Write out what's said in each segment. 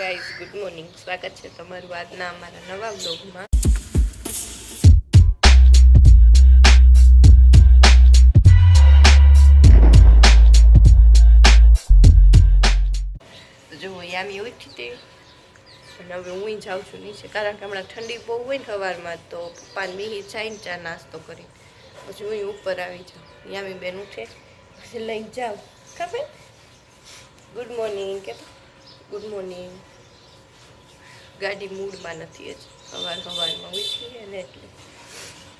Guys, good morning. સ્વાગત છે તમારું આજના અમારા નવા બ્લોગમાં. જો યામી ઉઠી તે અને હવે હું જાઉં છું નીચે, કારણ કે હમણાં ઠંડી બહુ હોય ને સવારમાં, તો પપ્પાને મિહિર જઈને ચા નાસ્તો કરી પછી હું ઉપર આવી જાઉં. યામી બેન ઉઠે પછી લઈ જાઉં. ખબર? ગુડ મોર્નિંગ કે ગુડ મોર્નિંગ. ગાડી મૂડમાં નથી જ, સવારમાં ઉઠી ને એટલે.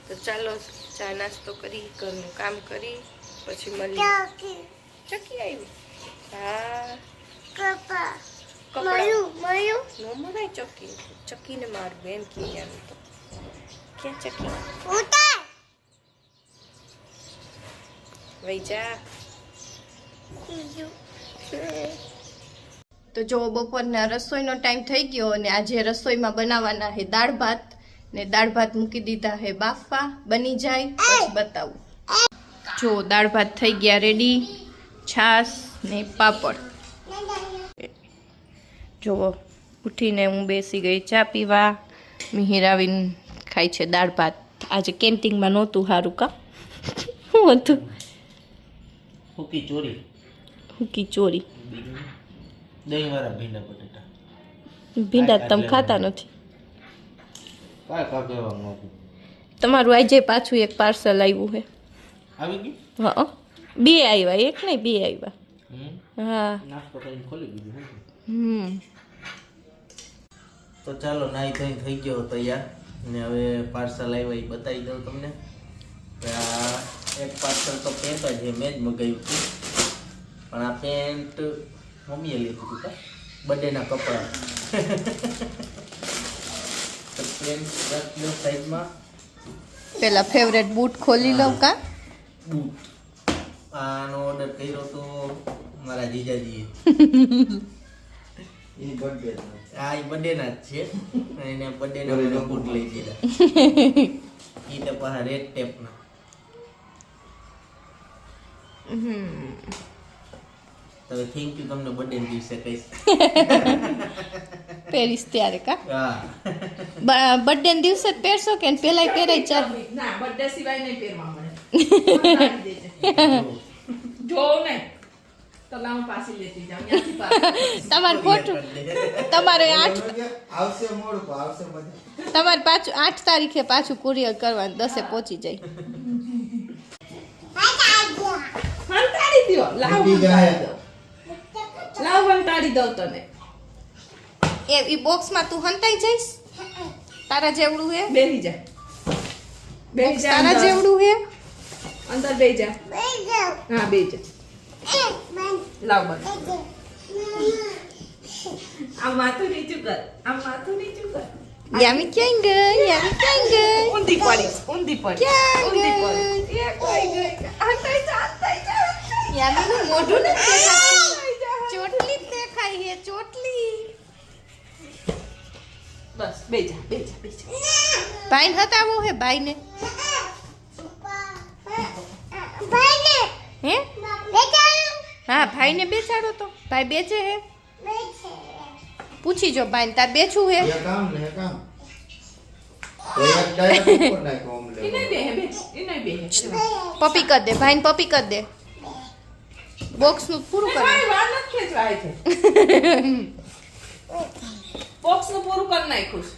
તો ચાલો ચા નાસ્તો કરી, ઘરનું કામ કરી પછી મળીએ. ચકી આવી? હા. કપડા નો મરાય ચકી. ચકીને મારું બેન કે આવી તો ક્યાં ચકી વઈ જા. તો જો બપોરના રસોઈનો ટાઈમ થઈ ગયો અને આજે રસોઈમાં બનાવવાના છે દાળ ભાત, ને દાળ ભાત મૂકી દીધા છે બાફવા. બની જાય પછી બતાવું. જો દાળ ભાત થઈ ગયા રેડી, છાશ ને પાપડ. જો ઉઠીને હું બેસી ગઈ ચા પીવા. મિહિર આવીને ખાય છે દાળ ભાત. આજે કેન્ટીનમાં નહોતું સારું કા? શું હતું? હુકી ચોરી. હુકી ચોરી. દહીં વાળા ભીંડા બટેટા. ભીંડા તમે ખાતા નથી. કાંઈ તમારું આજે પાછું એક પાર્સલ આવ્યું છે. આવી ગયું? હા, બે આવ્યા, એક નહીં બે આવ્યા. હા. નાસ્તો કરીને ખોલી દીધું. તો ચાલો નાઈ ધોઈને થઈ ગયો તૈયાર ને હવે પાર્સલ આવ્યા એ બતાવી દઉં તમને. આ એક પાર્સલ તો પેન્ટ જ છે, મેં જ મગાવ્યું હતું, પણ આ પેન્ટ મમ્મીએ લીધું હતું બર્થડેના કપડાં. તો પેન્ટ રાખજો સાઈડમાં. પેલા ફેવરેટ બૂટ ખોલી લઉં કા? બૂટ આનો ઓર્ડર કર્યો તો મારા જીજાજીએ. એ બર્થડે આ એ બર્થડેના જ છે, એને બર્થડેના મને બૂટ લઈ દીધા. એ તો પાછા રેડ ટેપના. તો થેન્ક યુ તમને બર્થડે દિવસે કહીશ. પહેરીશ ત્યારે કા? હા. બર્થડે દિવસે જ પહેરશો કે પેલા પહેરાય? ચાલ ના, બર્થડે સિવાય નહીં પહેરવા મળે. જો ને તો લાવ પાછી લેતી જાઉં ત્યાંથી પાછી. તમારે ખોટું. તમારે આવશે મોડું આવશે બધા. તમારે પાછું 8 તારીખે પાછું કુરિયર કરવાનું, 10 પહોંચી જાય. હંતાડી દ્યો, લાવ હંતાડી દો. લાવ હંતાડી દો તને. એ બોક્સમાં તું હંતાઈ જઈશ? તારા જેવડું હે? બેહી જા. બેહી જા. તારા જેવડું હે? અંદર બેહી જા. હા, બેહી જા. લાવ બસ. આ માથું નીચું કર. આ માથું નીચું કર. યામી ક્યાં ગઈ? યામી ક્યાં ગઈ? ઊંધી પડી. ઊંધી પડી. ક્યાં ઊંધી ગઈ? પડી. એ કોઈ ગઈ. હંતાઈ જા. હંતાઈ જા. યામીનું મોઢું નથી દેખાતું. ચોટલી જ દેખાય હે, ચોટલી. બસ બેહી જા. બેહી જા. બેહી જા. ભાઈને હતાવો હે, ભાઈને. હે? હા, ભાઈને બેસાડો તો. ભાઈ બેચે હે? પૂછી જો ભાઈને, તાર બેચું હે? એ કામ ને કામ. એક ડાયરેક્ટ ઉપર નાખો ઓમ લે. એ નહીં બેહે, બેહે. એ નહીં બેહે. પપી કર દે, ભાઈને પપી કર દે. બોક્સનું પૂરું કર. ભાઈ વાર નથી ખેંચવાય છે. બોક્સનું પૂરું કરી નાખ્યું છે.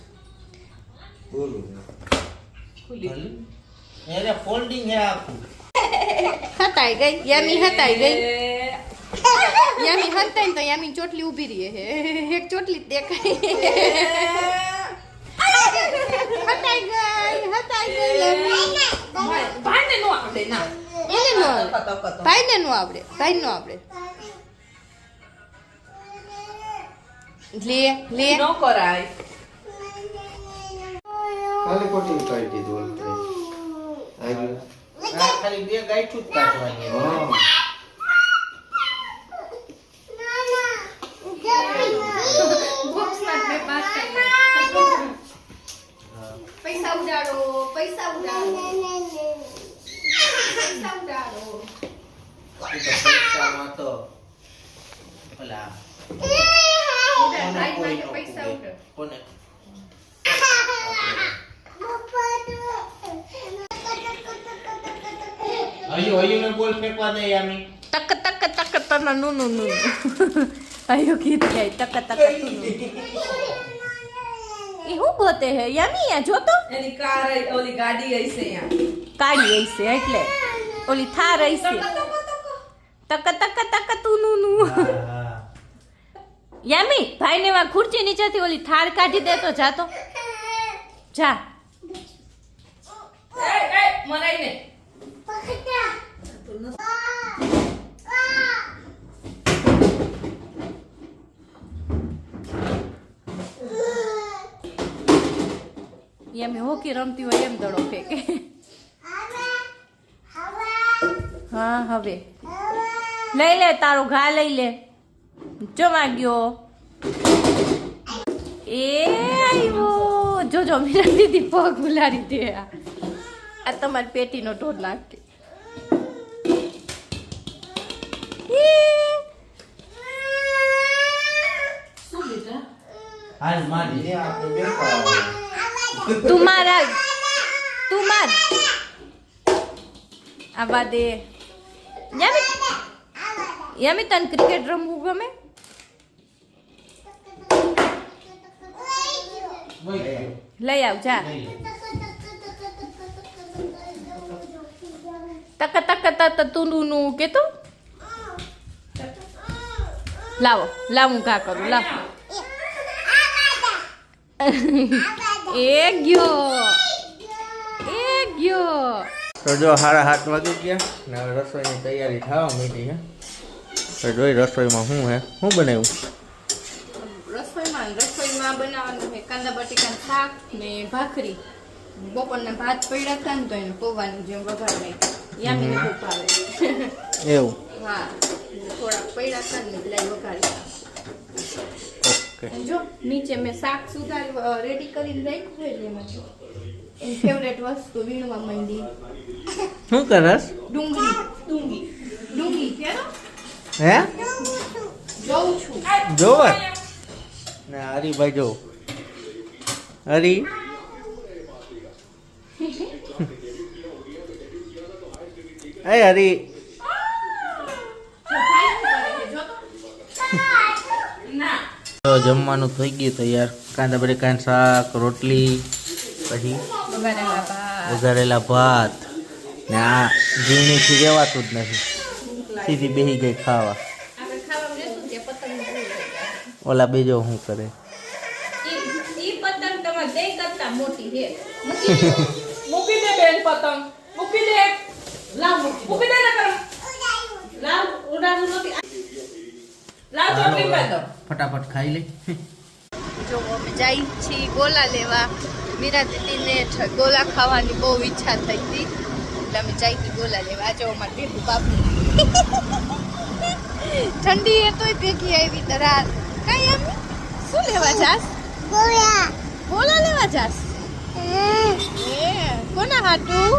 બોલું. ખુલી. એને ફોલ્ડિંગ હે આખું. હતાઈ ગઈ, યામી હતાઈ ગઈ. યામી હતાઈ તો યામી ચોટલી ઊભી રહી હે. એક ચોટલી જ દેખાય. હતાઈ ગઈ યામી. ભાઈને નો આવડે ના. એને નો આવડે. ભાઈને નો આવડે. ભાઈને નો આવડે. લે નો કરાય. ખાલી કોટી ઉતારી દીધું ઓલ તે. આવી. આ ખાલી બે ગાંઠું જ કાઢવાની. હા. બોક્સમાં મેં પાસ કરી. પૈસા ઉડાડો, પૈસા ઉડાડો. પૈસા ઉડાડો. પૈસામાં તો ઓલા કોઈ માટે ન પૈસા પૂગે. ઉઠે. કોને હયું બોલ ફેંકવા દે યામી. તક તક તક તક નું નું નું આયો ગીત ગાય તક તક તું ઈ હું ગોતે હે યામી આ જોતો એની કાર ઓલી ગાડી હશે અહીંયા કાળી હશે એટલે ઓલી થાર હશે તક તક તક તું નું નું હા યામી ભાઈ ને વા ખુરચી નીચેથી ઓલી થાર કાઢી દે તો જા તો જા એ મરાઈ ને યામી હોકી રમતી હોય એમ દડો ફેંકે હા હવે લઈ લે તારો ઘા લઈ લે જમા ગયો એ આવ્યો જોજો મીરા દીદી પગ ઉલારી દે આ તમારી પેટીનો ઢોર નાખી શું બેટા હાલ મારી એને આપણે બેઠા તું માર આવા દે યામી તને ક્રિકેટ રમવું ગમે લઈ આવ જા તક તક તક તું નું કે તું લાવો હું ઘા કરું લાવ એ ગયો તો જો 7:30 વાગી ગયા ને હવે રસોઈની તૈયારી થવા માંડી છે તો જોઈ રસોઈમાં શું બનાવ્યું રસોઈમાં બનાવવાનું છે કાંદા બટેકાનું શાક ને ભાખરી બપોરના ભાત પડ્યા હતા ને તો એને પૌવાની જેમ વઘાર નાખી યામીને બહુ ભાવે એવું હા થોડાક પડ્યા હતા ને એટલે વઘારી ઓકે અને જો નીચે મેં શાક સુધારી રેડી કરીને રાખ્યું છે એટલે એમાં જો એની ફેવરેટ વસ્તુ વીણવા માંડી શું કરસ ડુંગળી કેરો હે જોઉં છું જોવે ને હરીભાઈ જો હરી એ હરી તો જમવાનું થઈ ગયું તૈયાર કાંદા બટેકાનું શાક રોટલી પછી વઘારેલા ભાત ને આ ઝીણીથી રહેવાતું જ નથી સીધી બેસી ગઈ ખાવા આપણે ખાવા બેસું ત્યાં પતંગ ઓલા બીજો શું કરે ઈ પતંગ તમારે દે કરતા મોટી છે મૂકી દે બેન પતંગ મૂકી દે લાવ મૂકી દે ને કર લાવ ઉડાડું નથી લાવ ચોટલી પાડ દો ફટાફટ ખાઈ લે જો અમે જાય છીએ ગોલા લેવા મીરા દીદીને ગોલા ખાવાની બહુ ઈચ્છા થઈ હતી એટલે અમે જાય હતી ગોલા લેવા આજે અમારે ભેગું બાપુ ઠંડી એ તોય ભેગી આવી તરાર કઈ એમ શું લેવા જાસ ગોલા લેવા જાસ એ કોના હાટું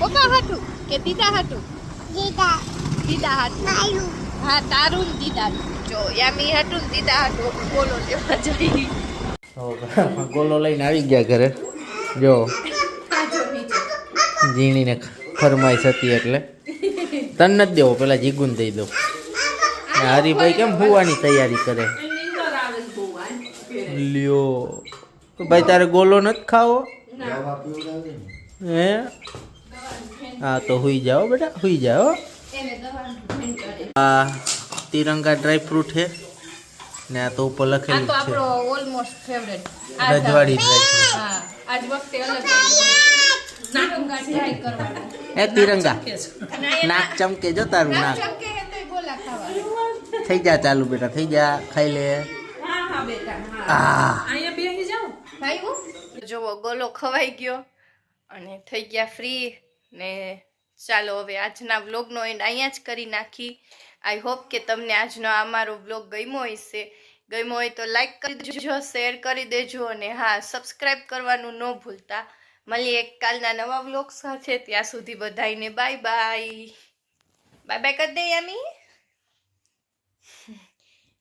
પપ્પા હાટું કે દીદા હાટું દીદા હાટું હા તારું ને દીદા જો યામી હાટું ને દીદા હાટું ગોલો લેવા જઈ ગોલો લઈને આવી ગયા ઘરે જો ઝીણીને ફરમાઈશ હતી એટલે તને નથી દેવો પેલા જીગુન દઈ દો ને હરીભાઈ કેમ ફુવાની તૈયારી કરે નીંદર આવે છે બહુ આ લ્યો તો ભાઈ તારે ગોલો નથી ખાવો દવા પીવડાવી ને હે હા તો હુઈ જાઓ બેટા હુઈ જાઓ એને દવાનું ધ્યાન કરે આ તિરંગા ડ્રાય ફ્રૂટ છે ને આ તો ઉપર આ લખેલું તો છે આપણો ઓલમોસ્ટ ફેવરેટ રજવાડી ડ્રાય ફ્રૂટ હા આજ વખતે અલગ નાકંગા ટ્રાય કરવાનો એ તિરંગા અને અહીંયા નાક ચમકે જો તારું નાક નાક ચમકે હે તોય ગોલા ખાવા થઈ જા ચાલુ બેટા થઈ જા ખાઈ લે હા હા બેટા હા આ અહીંયા બેસી જાઓ ભાઈ જોવો ગોલો ખવાઈ ગયો અને થઈ ગયા ફ્રી ને ચાલો હવે આજના વ્લોગનો એન્ડ અહીંયા જ કરી નાખી આઈ હોપ કે તમને આજનો આ મારો વ્લોગ ગમ્યો હોય તો લાઈક કરી દેજો શેર કરી દેજો અને હા સબસ્ક્રાઈબ કરવાનું ન ભૂલતા મળીએ એક કાલના નવા વ્લોગ સાથે ત્યાં સુધી બધાઈને બાય બાય કરી દે યામી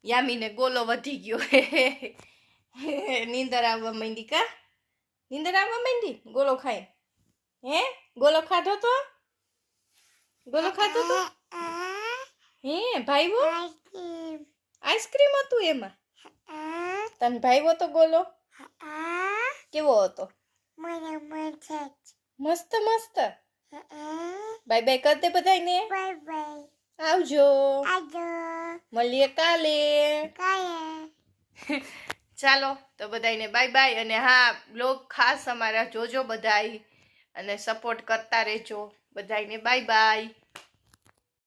યામીને ગોલો વધી ગયો નીંદર આવવા માંડી કા નીંદર આવવા માંડી ગોલો ખાઈ હે ગોલો ખાધો તો હે ભાઈવો આઈસ્ક્રીમ હતું એમાં તને ભાઈવો તો ગોલો કેવો હતો મસ્ત મસ્ત બાય બાય કર દે બધાયને આવજો મળીએ કાલે ચાલો તો બધાયને બાય બાય અને હા બ્લોગ ખાસ અમારા જોજો બધાય અને સપોર્ટ કરતા રહેજો બધાયને બાય બાય